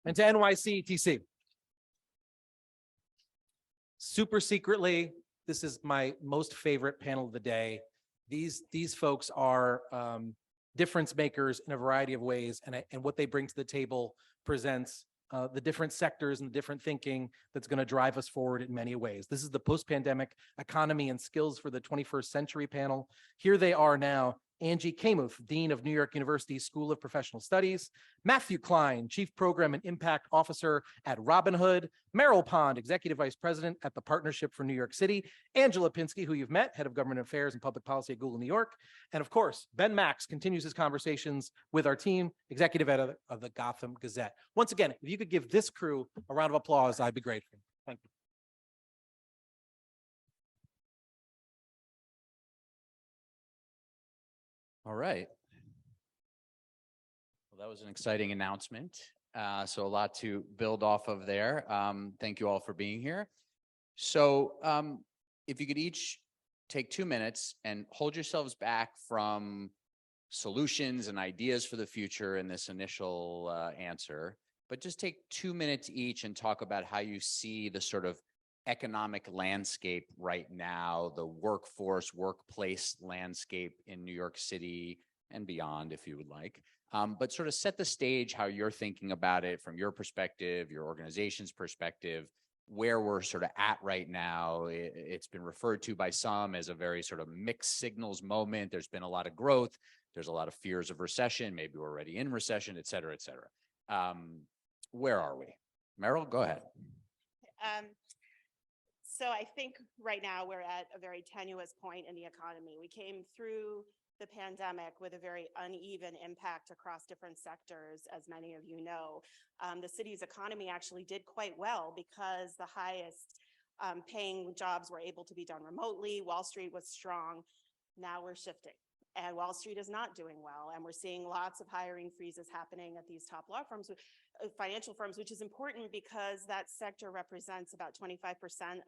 and to NYCTC. Super secretly, this is my most favorite panel of the day. These folks are difference makers in a variety of ways, and what they bring to the table presents the different sectors and the different thinking that's going to drive us forward in many ways. This is the post-pandemic economy and skills for the 21st century panel. Here they are now. Angie, Kamath, Dean of New York University School of Professional Studies, Matthew Klein, Chief Program and Impact Officer at Robinhood, Merrill, Executive Vice President at the Partnership for New York City, Angela Pinsky, who you've met, Head of Government Affairs and Public Policy at Google New York, and of course, Ben Max continues his conversations with our team, Executive Editor of the Gotham Gazette. Once again, if you could give this crew a round of applause, I'd be grateful. Thank you. All right. Well, that was an exciting announcement. So a lot to build off of there. Thank you all for being here. So if you could each take 2 minutes and hold yourselves back from solutions and ideas for the future in this initial answer, but just take 2 minutes each and talk about how you see the sort of economic landscape right now, the workplace landscape in New York City and beyond, if you would like. But sort of set the stage how you're thinking about it from your perspective, your organization's perspective, where we're sort of at right now. It's been referred to by some as a very sort of mixed signals moment. There's been a lot of growth. There's a lot of fears of recession. Maybe we're already in recession, et cetera, et cetera. Where are we? Merrill, go ahead. So I think right now we're at a very tenuous point in the economy. We came through the pandemic with a very uneven impact across different sectors, as many of you know. The city's economy actually did quite well because the highest paying jobs were able to be done remotely. Wall Street was strong. Now we're shifting. And Wall Street is not doing well. And we're seeing lots of hiring freezes happening at these top law firms, financial firms, which is important because that sector represents about 25%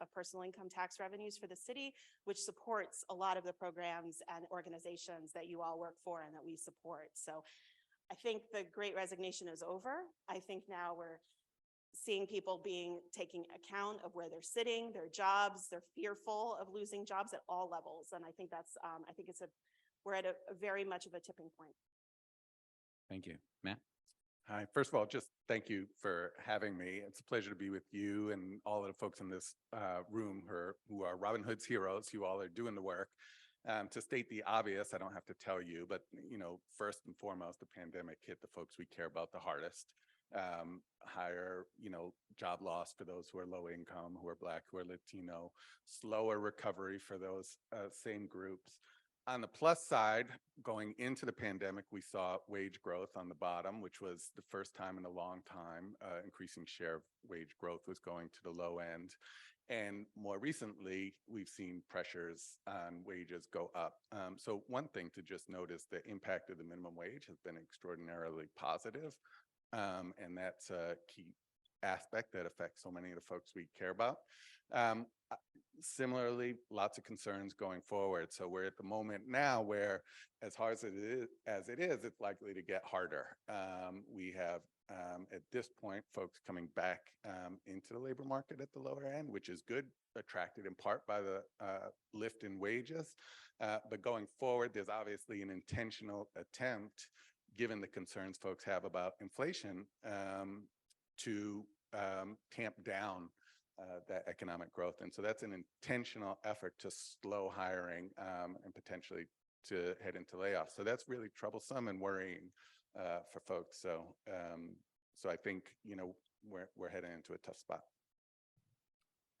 of personal income tax revenues for the city, which supports a lot of the programs and organizations that you all work for and that we support. So I think the Great Resignation is over. I think now we're seeing people taking account of where they're sitting, their jobs. They're fearful of losing jobs at all levels. And I think we're at a very much of a tipping point. Thank you. Matt? Hi, first of all, just thank you for having me. It's a pleasure to be with you and all of the folks in this room who are Robinhood's heroes. You all are doing the work. To state the obvious, I don't have to tell you, but first and foremost, the pandemic hit the folks we care about the hardest. Higher, job loss for those who are low income, who are Black, who are Latino, slower recovery for those same groups. On the plus side, going into the pandemic, we saw wage growth on the bottom, which was the first time in a long time increasing share of wage growth was going to the low end. And more recently, we've seen pressures on wages go up. So one thing to just notice, the impact of the minimum wage has been extraordinarily positive. And that's a key aspect that affects so many of the folks we care about. Similarly, lots of concerns going forward. So we're at the moment now where, as hard as it is, it's likely to get harder. We have, at this point, folks coming back into the labor market at the lower end, which is good, attracted in part by the lift in wages. But going forward, there's obviously an intentional attempt, given the concerns folks have about inflation, to tamp down that economic growth. And so that's an intentional effort to slow hiring and potentially to head into layoffs. So that's really troublesome and worrying for folks. So I think, we're heading into a tough spot.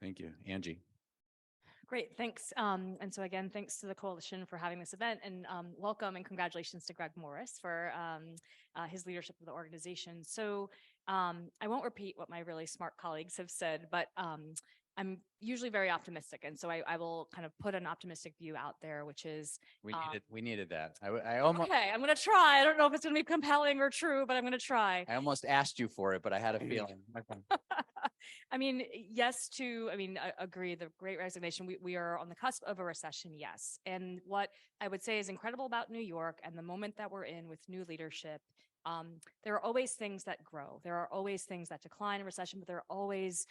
Thank you. Angie? Great, thanks. And so again, thanks to the coalition for having this event, and welcome and congratulations to Greg Morris for his leadership of the organization. So I won't repeat what my really smart colleagues have said, but I'm usually very optimistic. And so I will kind of put an optimistic view out there, which is we needed that. I almost, okay, I'm going to try. I don't know if it's going to be compelling or true, but I'm going to try. I almost asked you for it, but I had a feeling. I mean, I agree. The Great Resignation, we are on the cusp of a recession, yes. And what I would say is incredible about New York and the moment that we're in with new leadership There are always things that grow. There are always things that decline in recession, but there are always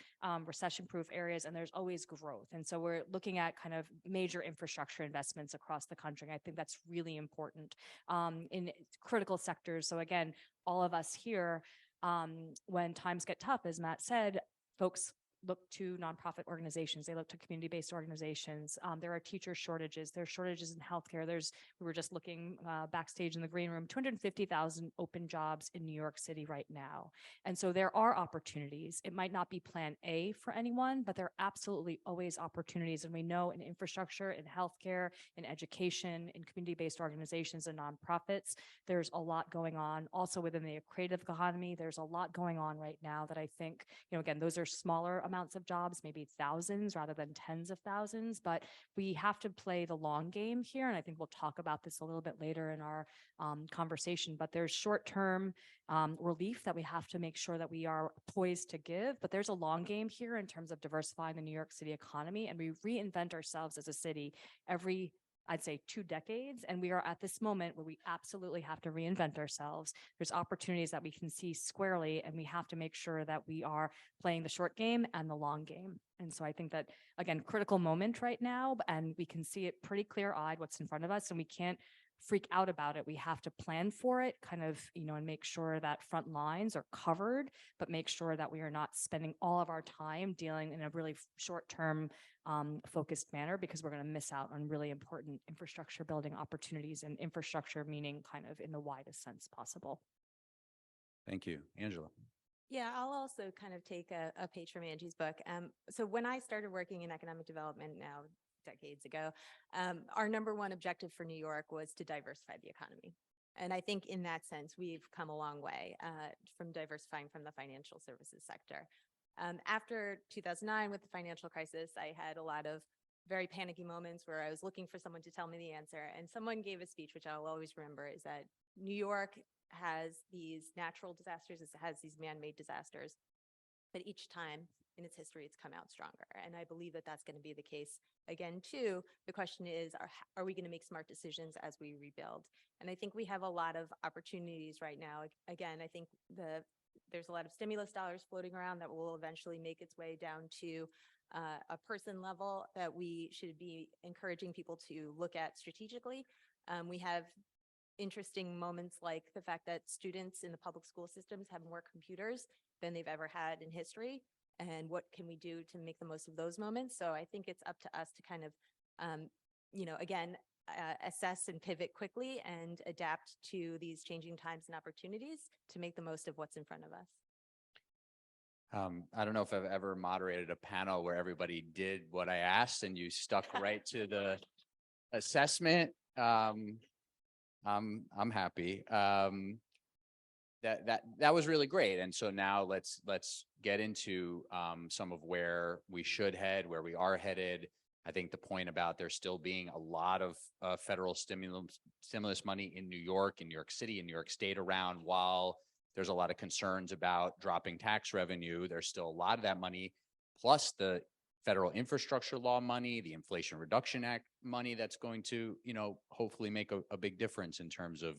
recession-proof areas, and there's always growth. And so we're looking at kind of major infrastructure investments across the country. I think that's really important in critical sectors. So again, all of us here, when times get tough, as Matt said, folks look to nonprofit organizations. They look to community-based organizations. There are teacher shortages. There are shortages in healthcare. We were just looking backstage in the green room, 250,000 open jobs in New York City right now. And so there are opportunities. It might not be plan A for anyone, but there are absolutely always opportunities. And we know in infrastructure, in healthcare, in education, in community-based organizations and nonprofits, there's a lot going on. Also within the creative economy, there's a lot going on right now that I think, again, those are smaller amounts of jobs, maybe thousands rather than tens of thousands, but we have to play the long game here. And I think we'll talk about this a little bit later in our conversation, but there's short-term relief that we have to make sure that we are poised to give, but there's a long game here in terms of diversifying the New York City economy, and we reinvent ourselves as a city every, I'd say, 2 decades. And we are at this moment where we absolutely have to reinvent ourselves. There's opportunities that we can see squarely, and we have to make sure that we are playing the short game and the long game. And so I think that, again, critical moment right now, and we can see it pretty clear-eyed what's in front of us, and we can't freak out about it. We have to plan for it kind of, and make sure that front lines are covered, but make sure that we are not spending all of our time dealing in a really short-term focused manner, because we're going to miss out on really important infrastructure building opportunities, and infrastructure meaning kind of in the widest sense possible. Thank you. Angela. Yeah, I'll also kind of take a page from Angie's book. So when I started working in economic development now decades ago, our number one objective for New York was to diversify the economy. And I think in that sense, we've come a long way from diversifying from the financial services sector. After 2009, with the financial crisis, I had a lot of very panicky moments where I was looking for someone to tell me the answer. And someone gave a speech, which I'll always remember, is that New York has these natural disasters, it has these man-made disasters, but each time in its history, it's come out stronger. And I believe that that's going to be the case again, too. The question is, are we going to make smart decisions as we rebuild? And I think we have a lot of opportunities right now. Again, I think there's a lot of stimulus dollars floating around that will eventually make its way down to a person level that we should be encouraging people to look at strategically. We have interesting moments like the fact that students in the public school systems have more computers than they've ever had in history. And what can we do to make the most of those moments? So I think it's up to us to kind of, again, assess and pivot quickly and adapt to these changing times and opportunities to make the most of what's in front of us. I don't know if I've ever moderated a panel where everybody did what I asked and you stuck right to the assessment. I'm happy. That was really great. And so now let's get into some of where we should head, where we are headed. I think the point about there still being a lot of federal stimulus money in New York, in New York City, in New York State around, while there's a lot of concerns about dropping tax revenue, there's still a lot of that money, plus the federal infrastructure law money, the Inflation Reduction Act money that's going to, hopefully make a big difference in terms of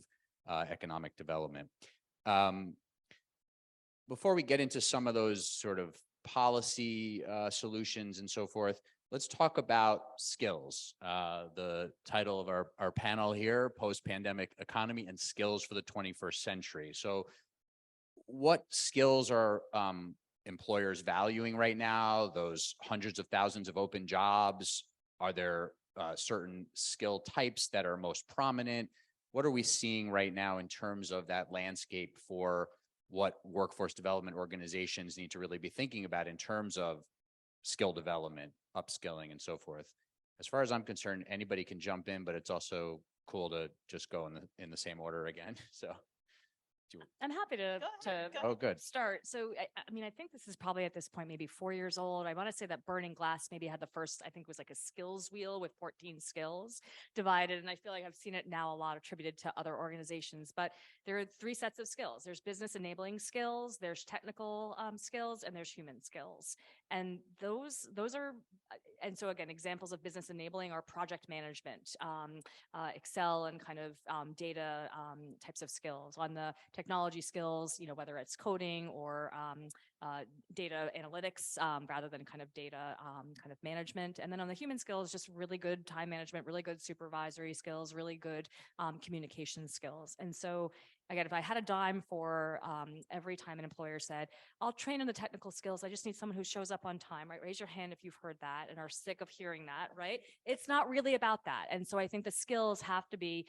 economic development. Before we get into some of those sort of policy solutions and so forth, let's talk about skills. The title of our panel here, Post-Pandemic Economy and Skills for the 21st Century. So what skills are employers valuing right now? Those hundreds of thousands of open jobs, are there certain skill types that are most prominent? What are we seeing right now in terms of that landscape for what workforce development organizations need to really be thinking about in terms of skill development, upskilling, and so forth? As far as I'm concerned, anybody can jump in, but it's also cool to just go in the same order again. So I'm happy to Oh, good. start. So, I think this is probably at this point, maybe 4 years old. I want to say that Burning Glass maybe had the first, I think it was like a skills wheel with 14 skills divided. And I feel like I've seen it now a lot attributed to other organizations, but there are 3 sets of skills. There's business enabling skills, there's technical skills, and there's human skills. And those are, and so again, examples of business enabling are project management, Excel and kind of data types of skills. On the technology skills, whether it's coding or data analytics rather than kind of data kind of management. And then on the human skills, just really good time management, really good supervisory skills, really good communication skills. And so again, if I had a dime for every time an employer said, I'll train in the technical skills, I just need someone who shows up on time, right? Raise your hand if you've heard that and are sick of hearing that, right? It's not really about that. And so I think the skills have to be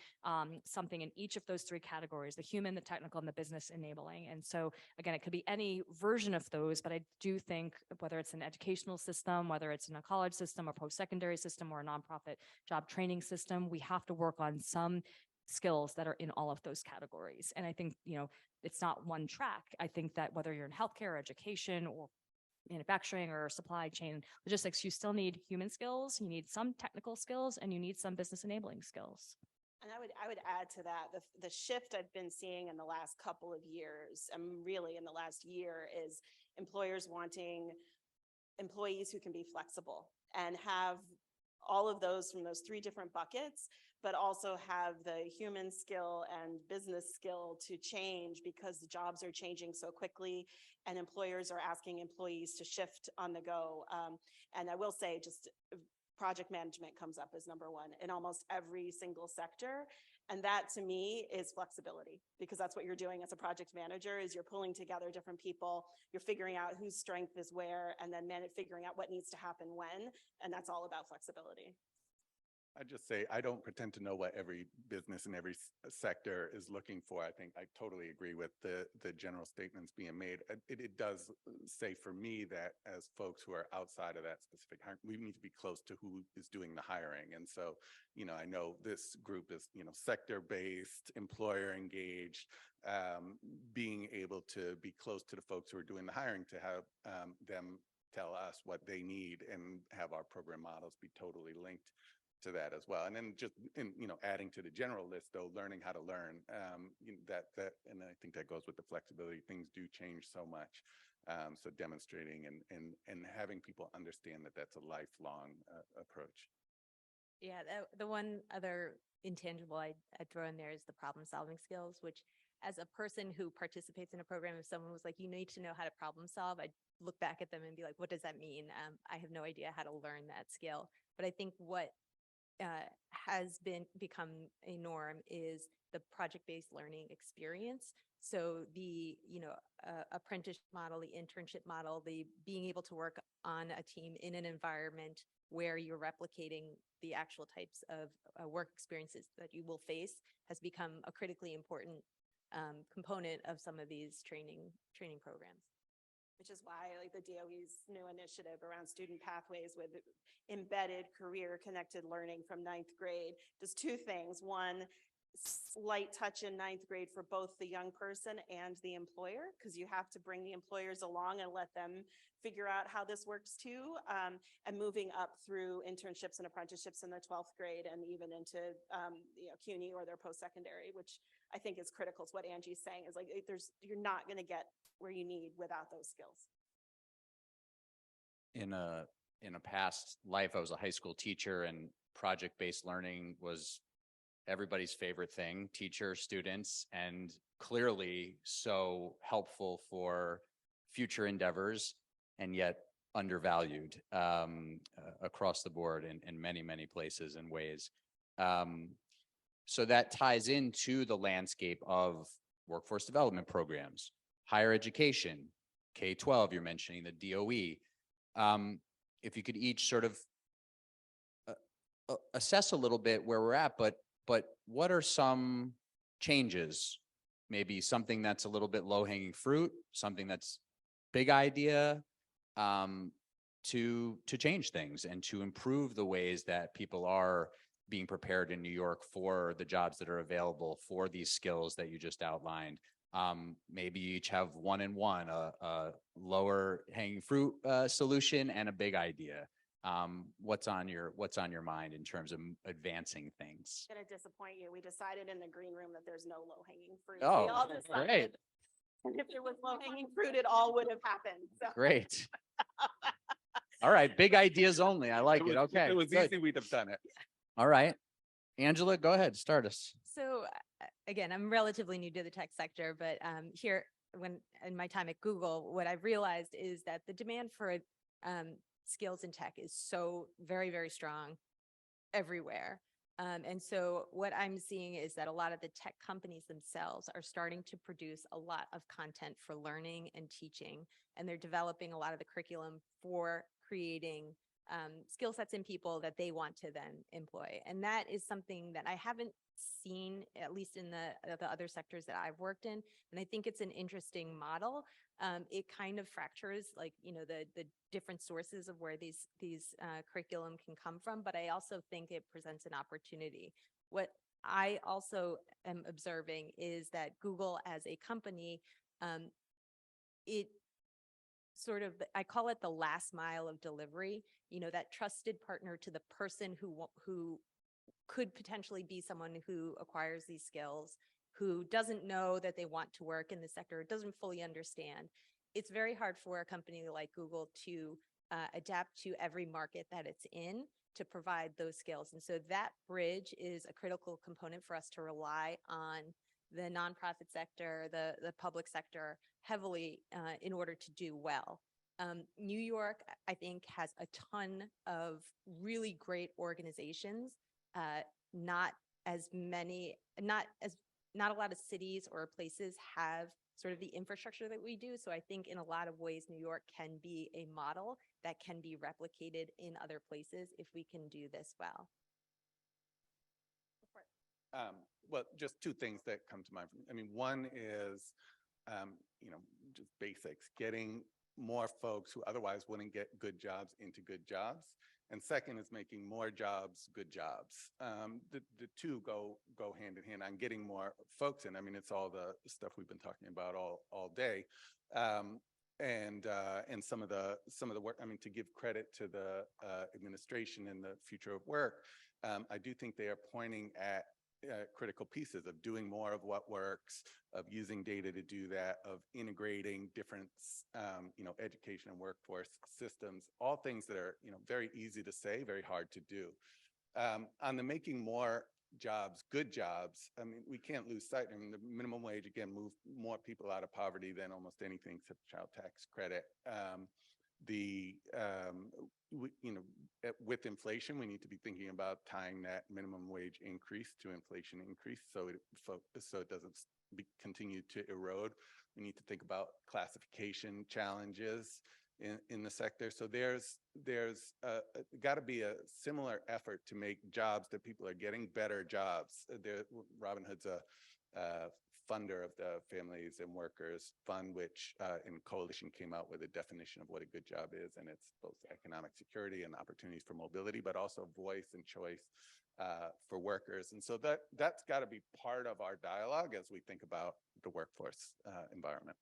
something in each of those three categories, the human, the technical, and the business enabling. And so again, it could be any version of those, but I do think whether it's an educational system, whether it's in a college system, a post-secondary system, or a nonprofit job training system, we have to work on some skills that are in all of those categories. And I think, it's not one track. I think that whether you're in healthcare, education, or manufacturing or supply chain logistics, you still need human skills, you need some technical skills, and you need some business enabling skills. And I would add to that, the shift I've been seeing in the last couple of years, and really in the last year, is employers wanting employees who can be flexible and have all of those from those three different buckets, but also have the human skill and business skill to change because the jobs are changing so quickly and employers are asking employees to shift on the go. And I will say, just project management comes up as number one in almost every single sector. And that to me is flexibility, because that's what you're doing as a project manager, is you're pulling together different people, you're figuring out whose strength is where, and then figuring out what needs to happen when, and that's all about flexibility. I just say, I don't pretend to know what every business in every sector is looking for. I think I totally agree with the general statements being made. It does say for me that as folks who are outside of that specific hiring, we need to be close to who is doing the hiring. And so, I know this group is, sector-based, employer engaged, being able to be close to the folks who are doing the hiring to have them tell us what they need and have our program models be totally linked to that as well. And then just adding to the general list, though, learning how to learn, and I think that goes with the flexibility. Things do change so much. So demonstrating and having people understand that that's a lifelong approach. Yeah, the one other intangible I'd throw in there is the problem solving skills, which as a person who participates in a program, if someone was like, you need to know how to problem solve, I'd look back at them and be like, what does that mean? I have no idea how to learn that skill. But I think what has become a norm is the project-based learning experience. So the, apprenticeship model, the internship model, the being able to work on a team in an environment where you're replicating the actual types of work experiences that you will face has become a critically important component of some of these training programs. Which is why the DOE's new initiative around student pathways with embedded career connected learning from 9th grade does two things. One, slight touch in 9th grade for both the young person and the employer, because you have to bring the employers along and let them figure out how this works too, and moving up through internships and apprenticeships in the 12th grade and even into CUNY or their post-secondary, which I think is critical. It's what Angie's saying, is you're not going to get where you need without those skills. In a past life, I was a high school teacher, and project-based learning was everybody's favorite thing, teacher, students, and clearly so helpful for future endeavors, and yet undervalued across the board in many, many places and ways. So that ties into the landscape of workforce development programs, higher education, K-12, you're mentioning the DOE. If you could each sort of assess a little bit where we're at, but what are some changes? Maybe something that's a little bit low-hanging fruit, something that's big idea, to change things and to improve the ways that people are being prepared in New York for the jobs that are available for these skills that you just outlined. Maybe you each have one and one, a lower hanging fruit solution and a big idea. What's on your mind in terms of advancing things? I'm going to disappoint you. We decided in the green room that there's no low hanging fruit. Oh, we all decided. great. And if there was low hanging fruit, it all would have happened. So. Great. All right, big ideas only. I like it. If Okay. it was good. easy, we'd have done it. All right. Angela, go ahead, start us. So again, I'm relatively new to the tech sector, but here, when in my time at Google, what I've realized is that the demand for skills in tech is so very, very strong everywhere. And so what I'm seeing is that a lot of the tech companies themselves are starting to produce a lot of content for learning and teaching, and they're developing a lot of the curriculum for creating skill sets in people that they want to then employ. And that is something that I haven't seen, at least in the other sectors that I've worked in. And I think it's an interesting model. It kind of fractures, like, you know, the different sources of where these curriculum can come from, but I also think it presents an opportunity. What I also am observing is that Google as a company, it sort of, I call it the last mile of delivery, you know, that trusted partner to the person who could potentially be someone who acquires these skills, who doesn't know that they want to work in the sector, doesn't fully understand. It's very hard for a company like Google to adapt to every market that it's in to provide those skills. And so that bridge is a critical component for us to rely on the nonprofit sector, the public sector heavily in order to do well. New York, I think, has a ton of really great organizations. Not a lot of cities or places have sort of the infrastructure that we do. So I think in a lot of ways, New York can be a model that can be replicated in other places if we can do this well. Well, just two things that come to mind. I mean, one is, you know, just basics, getting more folks who otherwise wouldn't get good jobs into good jobs. And second is making more jobs good jobs. The two go hand in hand on getting more folks in. I mean, it's all the stuff we've been talking about all day. And some of the work, I mean, to give credit to the administration and the future of work, I do think they are pointing at critical pieces of doing more of what works, of using data to do that, of integrating different, you know, education and workforce systems, all things that are, you know, very easy to say, very hard to do. On the making more jobs, good jobs, I mean, we can't lose sight. I mean, the minimum wage, again, moved more people out of poverty than almost anything except child tax credit. You know, with inflation, we need to be thinking about tying that minimum wage increase to inflation increase, so it doesn't continue to erode. We need to think about classification challenges in the sector. So there's got to be a similar effort to make jobs that people are getting better jobs. Robin Hood's a funder of the Families and Workers Fund, which in coalition came out with a definition of what a good job is, and it's both economic security and opportunities for mobility, but also voice and choice for workers. And so that's got to be part of our dialogue as we think about the workforce environment.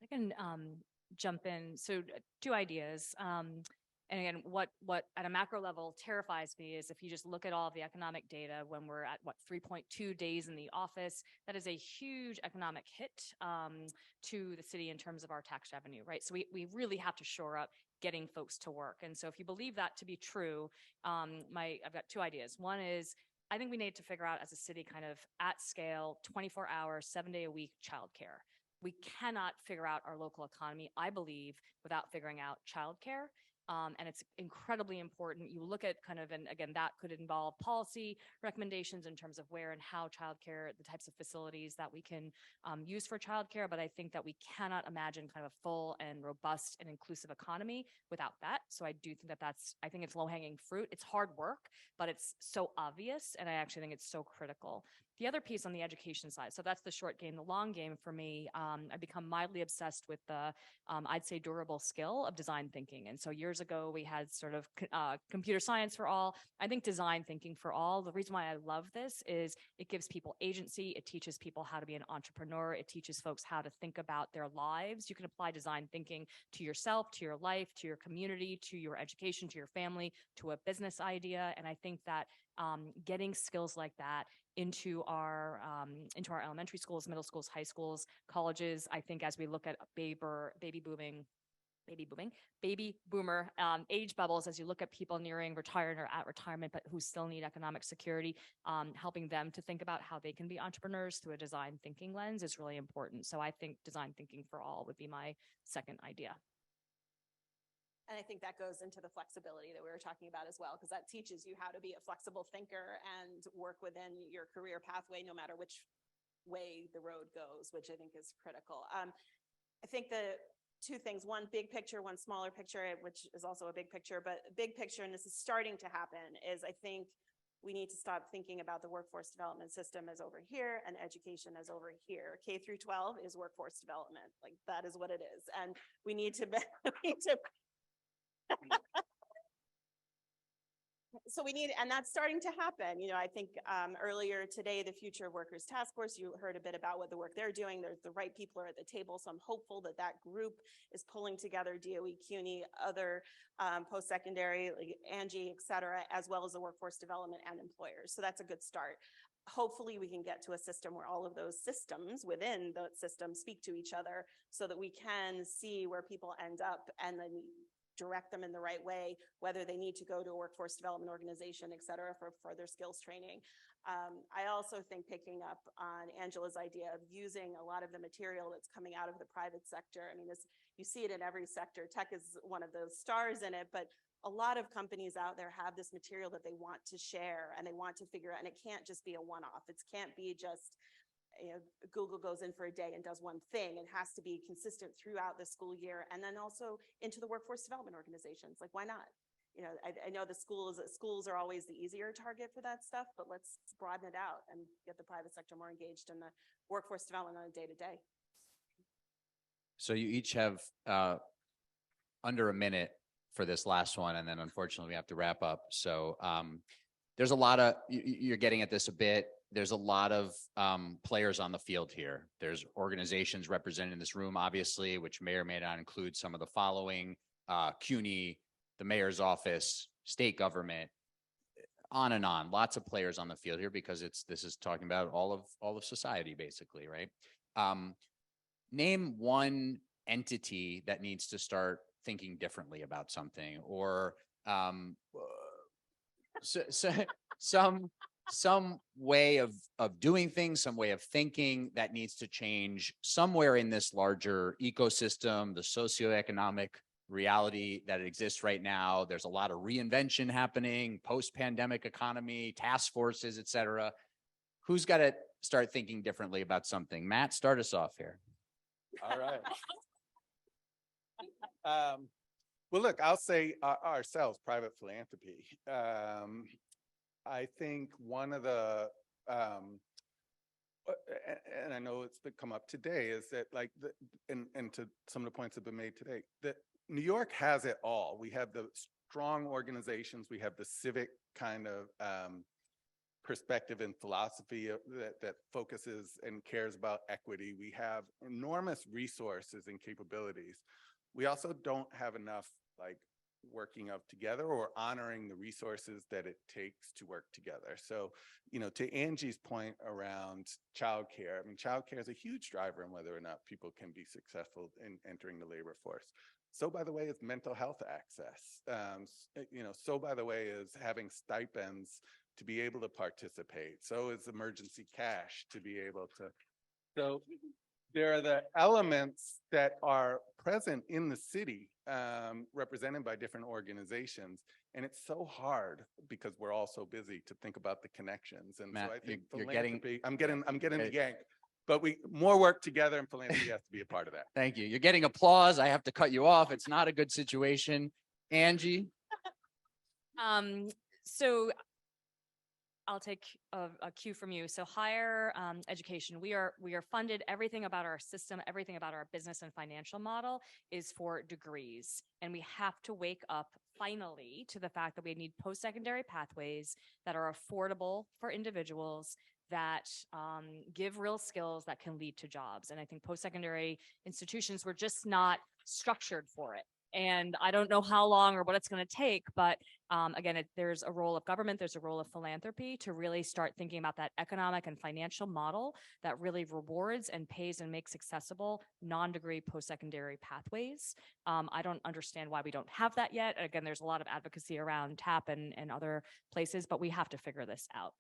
I can jump in. So two ideas. And again, what at a macro level terrifies me is if you just look at all of the economic data when we're at 3.2 days in the office, that is a huge economic hit to the city in terms of our tax revenue, right? So we really have to shore up getting folks to work. And so if you believe that to be true, I've got two ideas. One is I think we need to figure out as a city kind of at scale, 24 hours, 7-day a week childcare. We cannot figure out our local economy, I believe, without figuring out childcare. And it's incredibly important. You look at kind of, and again, that could involve policy recommendations in terms of where and how childcare, the types of facilities that we can use for childcare. But I think that we cannot imagine kind of a full and robust and inclusive economy without that. So I do think I think it's low hanging fruit. It's hard work, but it's so obvious. And I actually think it's so critical. The other piece on the education side, so that's the short game. The long game for me, I've become mildly obsessed with the, I'd say, durable skill of design thinking. And so years ago, we had sort of computer science for all. I think design thinking for all. The reason why I love this is it gives people agency. It teaches people how to be an entrepreneur. It teaches folks how to think about their lives. You can apply design thinking to yourself, to your life, to your community, to your education, to your family, to a business idea. And I think that getting skills like that into our elementary schools, middle schools, high schools, colleges. I think as we look at baby booming baby boomer age bubbles as you look at people nearing retirement or at retirement, but who still need economic security, helping them to think about how they can be entrepreneurs through a design thinking lens is really important. So I think design thinking for all would be my second idea. And I think that goes into the flexibility that we were talking about as well, because that teaches you how to be a flexible thinker and work within your career pathway, no matter which way the road goes, which I think is critical. I think the two things, one big picture, one smaller picture, which is also a big picture, but big picture, and this is starting to happen, is I think we need to stop thinking about the workforce development system as over here and education as over here. K through 12 is workforce development. Like that is what it is. And we need to, so we need, and that's starting to happen. You know, I think earlier today, the Future of Workers Task Force, you heard a bit about what the work they're doing. There's the right people are at the table. So I'm hopeful that that group is pulling together DOE, CUNY, other post-secondary, like Angie, et cetera, as well as the workforce development and employers. So that's a good start. Hopefully we can get to a system where all of those systems within the system speak to each other so that we can see where people end up and then direct them in the right way, whether they need to go to a workforce development organization, et cetera, for further skills training. I also think picking up on Angela's idea of using a lot of the material that's coming out of the private sector. I mean, this, you see it in every sector. Tech is one of those stars in it, but a lot of companies out there have this material that they want to share and they want to figure out, and it can't just be a one-off. It can't be just, you know, Google goes in for a day and does one thing. It has to be consistent throughout the school year and then also into the workforce development organizations. Like, why not? You know, I know the schools are always the easier target for that stuff, but let's broaden it out and get the private sector more engaged in the workforce development on a day-to-day. So you each have under a minute for this last one, and then unfortunately we have to wrap up. So there's a lot of, you're getting at this a bit. There's a lot of players on the field here. There's organizations represented in this room, obviously, which may or may not include some of the following: CUNY, the mayor's office, state government, on and on. Lots of players on the field here because this is talking about all of society, basically, right? Name one entity that needs to start thinking differently about something, or some way of doing things, some way of thinking that needs to change somewhere in this larger ecosystem, the socioeconomic reality that exists right now. There's a lot of reinvention happening, post-pandemic economy, task forces, et cetera. Who's got to start thinking differently about something? Matt, start us off here. All right. Well, look, I'll say ourselves, private philanthropy. I think one of the, and I know it's come up today, is that like, and to some of the points that have been made today, that New York has it all. We have the strong organizations, we have the civic kind of perspective and philosophy that focuses and cares about equity. We have enormous resources and capabilities. We also don't have enough like working of together or honoring the resources that it takes to work together. So, you know, to Angie's point around childcare, I mean, childcare is a huge driver in whether or not people can be successful in entering the labor force. So, by the way, is mental health access. You know, so by the way is having stipends to be able to participate. So is emergency cash to be able to. So there are the elements that are present in the city, represented by different organizations. And it's so hard because we're all so busy to think about the connections. And Matt, so I think you're getting, I'm getting the yank, but more work together, and philanthropy has to be a part of that. thank you. You're getting applause. I have to cut you off. It's not a good situation. Angie? So I'll take a cue from you. So higher education, we are funded. Everything about our system, everything about our business and financial model is for degrees. And we have to wake up finally to the fact that we need post-secondary pathways that are affordable for individuals, that give real skills that can lead to jobs. And I think post-secondary institutions were just not structured for it. And I don't know how long or what it's going to take, but again, there's a role of government, there's a role of philanthropy to really start thinking about that economic and financial model that really rewards and pays and makes accessible non-degree post-secondary pathways. I don't understand why we don't have that yet. Again, there's a lot of advocacy around TAP and other places, but we have to figure this out.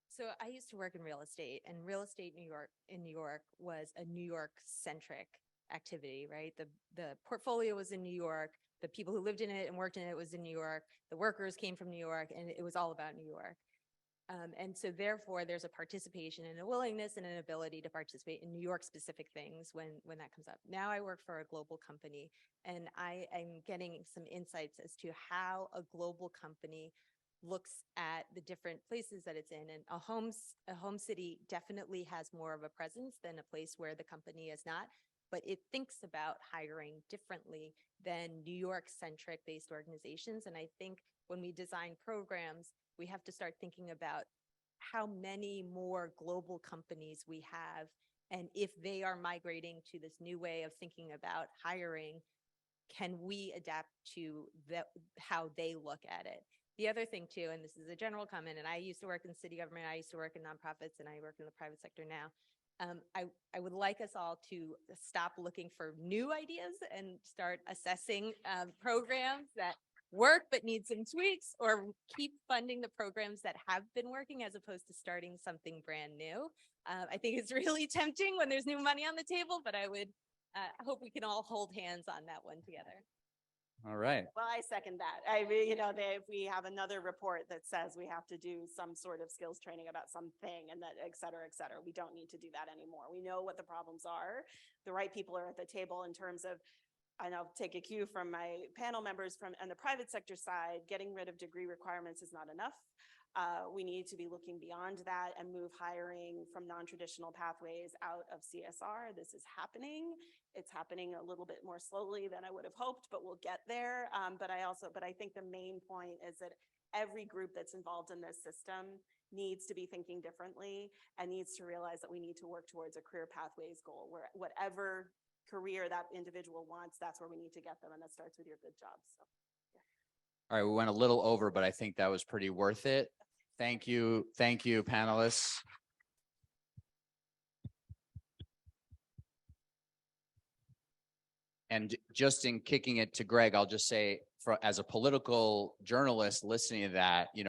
So I used to work in real estate, and real estate in New York was a New York centric activity, right? The portfolio was in New York. The people who lived in it and worked in it was in New York. The workers came from New York, and it was all about New York. And so therefore there's a participation and a willingness and an ability to participate in New York specific things when that comes up. Now I work for a global company, and I am getting some insights as to how a global company looks at the different places that it's in. And a home city definitely has more of a presence than a place where the company is not, but it thinks about hiring differently than New York centric based organizations. And I think when we design programs, we have to start thinking about how many more global companies we have, and if they are migrating to this new way of thinking about hiring, can we adapt to how they look at it? The other thing too, and this is a general comment, and I used to work in city government, I used to work in nonprofits, and I work in the private sector now. I would like us all to stop looking for new ideas and start assessing programs that work but need some tweaks, or keep funding the programs that have been working as opposed to starting something brand new. I think it's really tempting when there's new money on the table, but I would hope we can all hold hands on that one together. All right. Well, I second that. I mean, if we have another report that says we have to do some sort of skills training about something and that et cetera, we don't need to do that anymore. We know what the problems are. The right people are at the table in terms of, and I'll take a cue from my panel members on the private sector side, getting rid of degree requirements is not enough. We need to be looking beyond that and move hiring from non-traditional pathways out of CSR. This is happening. It's happening a little bit more slowly than I would have hoped, but we'll get there. But I think the main point is that every group that's involved in this system needs to be thinking differently and needs to realize that we need to work towards a career pathways goal where whatever career that individual wants, that's where we need to get them. And that starts with your good job. So. All right, we went a little over, but I think that was pretty worth it. Thank you, panelists. And just in kicking it to Greg, I'll just say, as a political journalist listening to that,